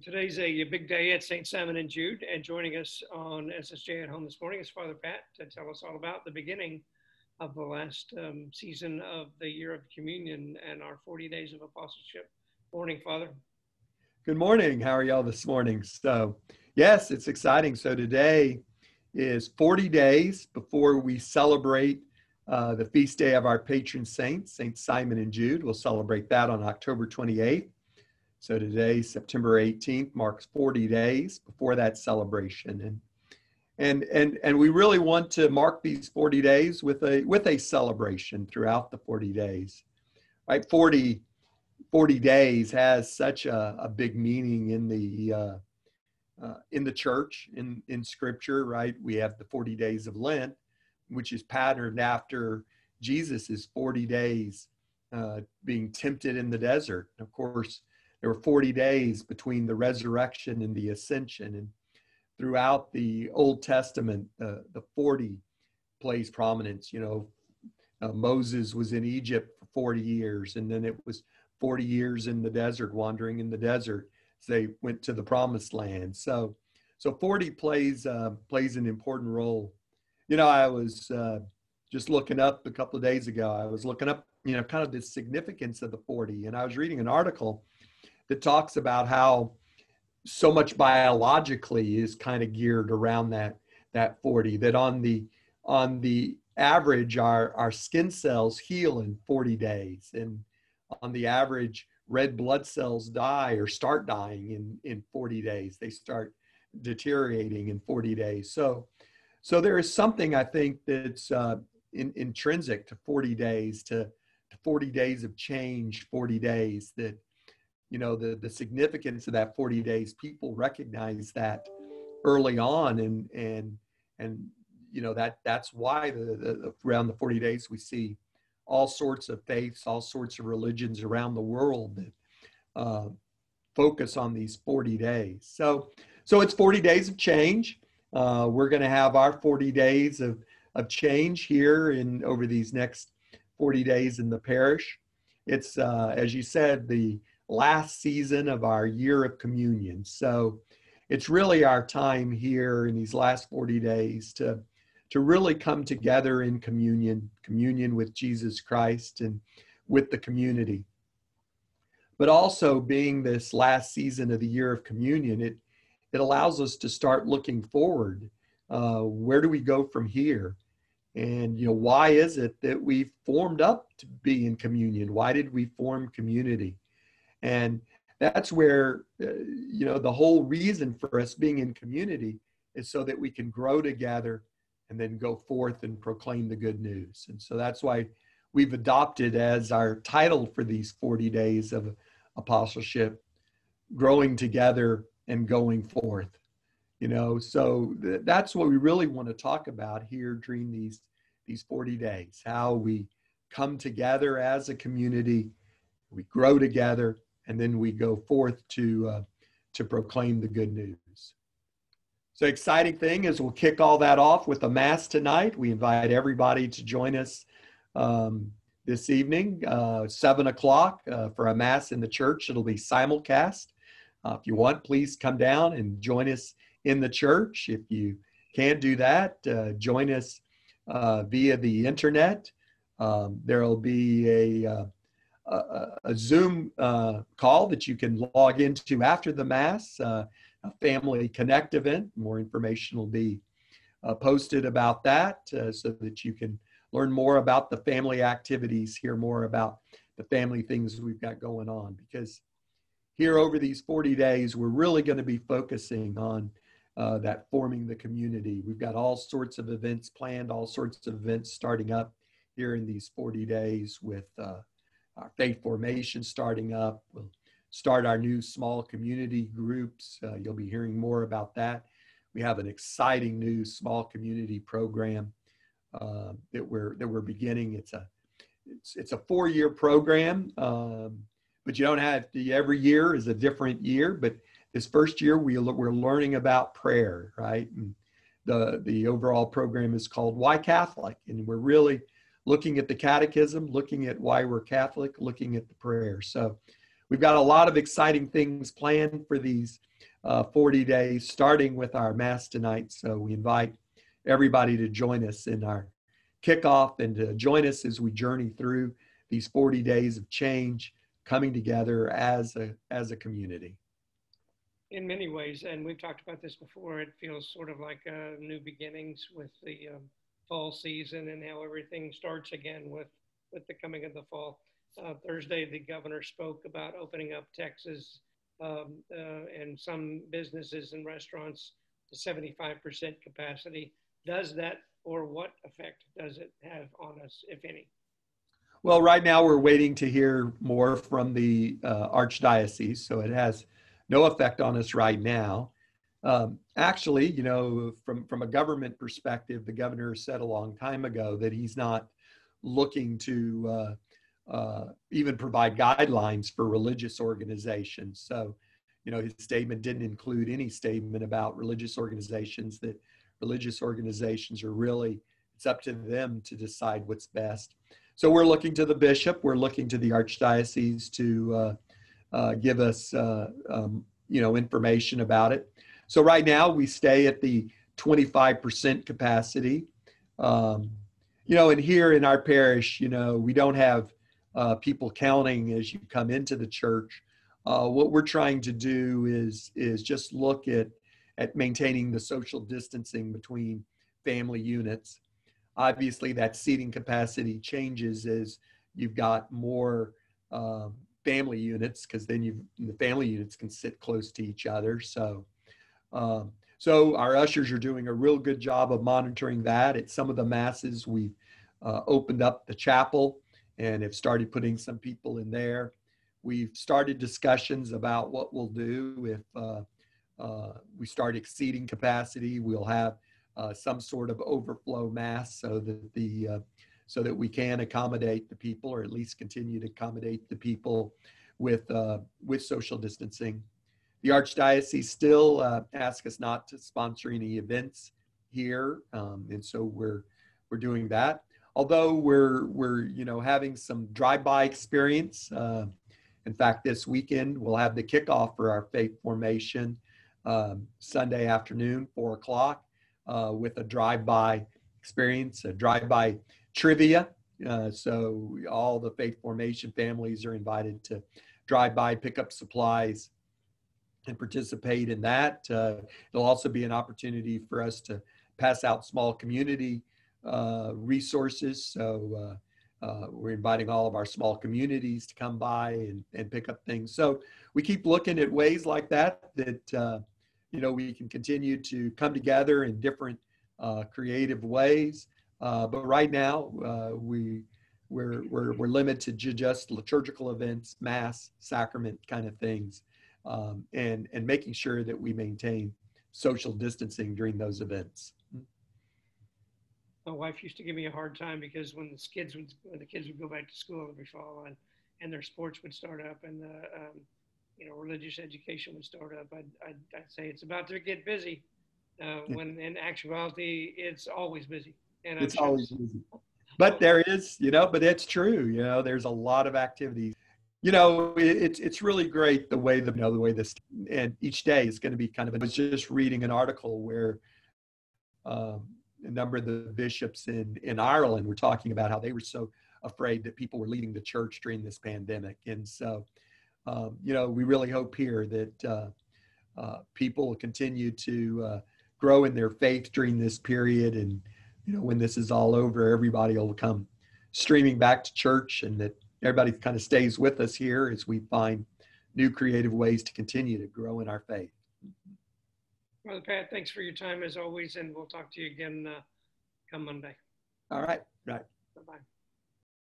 Today's a big day at St. Simon and Jude, and joining us on SSJ at Home this morning is Father Pat to tell us all about the beginning of the last season of the year of communion and our 40 days of apostleship. Morning, Father. Good morning. How are y'all this morning? So, yes, it's exciting. So today is 40 days before we celebrate the feast day of our patron saints, St. Simon and Jude. We'll celebrate that on October 28th. So today, September 18th, marks 40 days before that celebration. And we really want to mark these 40 days with a celebration throughout the 40 days. Right? 40 days has such a big meaning in the church, in Scripture, right? We have the 40 days of Lent, which is patterned after Jesus's 40 days being tempted in the desert. Of course, there were 40 days between the resurrection and the ascension. And throughout the Old Testament, the 40 plays prominence. Moses was in Egypt for 40 years, and then it was 40 years in the desert, wandering in the desert as they went to the promised land. So 40 plays an important role. I was just looking up a couple of days ago, I was looking up, kind of the significance of the 40. And I was reading an article that talks about how so much biologically is kind of geared around that 40, that on the average, our skin cells heal in 40 days. And on the average, red blood cells die or start dying in 40 days. They start deteriorating in 40 days. So there is something, I think, that's intrinsic to 40 days, to 40 days of change, 40 days that, the significance of that 40 days, people recognize that early on. And that's why around the 40 days, we see all sorts of faiths, all sorts of religions around the world that focus on these 40 days. So it's 40 days of change. We're going to have our 40 days of change here over these next 40 days in the parish. It's, as you said, the last season of our year of communion. So it's really our time here in these last 40 days to really come together in communion with Jesus Christ and with the community. But also, being this last season of the year of communion, it allows us to start looking forward. Where do we go from here? And, why is it that we formed up to be in communion? Why did we form community? And that's where, the whole reason for us being in community is so that we can grow together and then go forth and proclaim the good news. And so that's why we've adopted as our title for these 40 days of apostleship, growing together and going forth. So that's what we really want to talk about here during these 40 days, how we come together as a community, we grow together, and then we go forth to proclaim the good news. So exciting thing is we'll kick all that off with a Mass tonight. We invite everybody to join us this evening, 7 o'clock for a Mass in the church. It'll be simulcast. If you want, please come down and join us in the church. If you can't do that, join us via the internet. There'll be a Zoom call that you can log into after the Mass, a Family Connect event. More information will be posted about that so that you can learn more about the family activities, hear more about the family things we've got going on. Because here over these 40 days, we're really going to be focusing on that forming the community. We've got all sorts of events planned, all sorts of events starting up here in these 40 days with our faith formation starting up. We'll start our new small community groups. You'll be hearing more about that. We have an exciting new small community program that we're beginning. It's a 4-year program, but you don't have to. Every year is a different year. But this first year we're learning about prayer, right? And the overall program is called Why Catholic, and we're really looking at the catechism, looking at why we're Catholic, looking at the prayer. So we've got a lot of exciting things planned for these 40 days, starting with our Mass tonight. So we invite everybody to join us in our kickoff and to join us as we journey through these 40 days of change, coming together as a community. In many ways, and we've talked about this before, it feels sort of like new beginnings with the fall season and how everything starts again with the coming of the fall. Thursday, the governor spoke about opening up Texas and some businesses and restaurants to 75% capacity. Does that, or what effect does it have on us, if any? Well, right now we're waiting to hear more from the Archdiocese, so it has no effect on us right now. Actually, you know, from a government perspective, the governor said a long time ago that he's not looking to even provide guidelines for religious organizations. So, you know, his statement didn't include any statement about religious organizations, that religious organizations are really, it's up to them to decide what's best. So we're looking to the bishop, we're looking to the Archdiocese to give us, you know, information about it. So right now we stay at the 25% capacity. You know, and here in our parish, you know, we don't have people counting as you come into the church. What we're trying to do is just look at maintaining the social distancing between family units. Obviously, that seating capacity changes as you've got more family units, because then the family units can sit close to each other. So our ushers are doing a real good job of monitoring that. At some of the masses, we've opened up the chapel and have started putting some people in there. We've started discussions about what we'll do if we start exceeding capacity. We'll have some sort of overflow mass so that we can accommodate the people, or at least continue to accommodate the people with social distancing. The Archdiocese still asks us not to sponsor any events here, and so we're doing that. Although we're you know, having some drive-by experience. In fact, this weekend we'll have the kickoff for our faith formation Sunday afternoon, 4 o'clock, with a drive-by experience, a drive-by trivia. So all the faith formation families are invited to drive by, pick up supplies, and participate in that. It'll also be an opportunity for us to pass out small community resources. So we're inviting all of our small communities to come by and pick up things. So we keep looking at ways like that you know, we can continue to come together in different creative ways. But right now we're limited to just liturgical events, mass, sacrament kind of things, and making sure that we maintain social distancing during those events. My wife used to give me a hard time because when the kids would go back to school every fall and their sports would start up and the you know, religious education would start up, I'd say it's about to get busy, when in actuality it's always busy. And it's always busy. But there is, you know, but it's true. You know, there's a lot of activities. You know, it's really great the way this, and each day is going to be kind of. I was just reading an article where a number of the bishops in Ireland were talking about how they were so afraid that people were leaving the church during this pandemic, and so you know, we really hope here that people will continue to grow in their faith during this period, and you know, when this is all over, everybody will come streaming back to church, and that everybody kind of stays with us here as we find new creative ways to continue to grow in our faith. Well, Pat, thanks for your time as always, and we'll talk to you again come Monday. All right. Right. Bye-bye.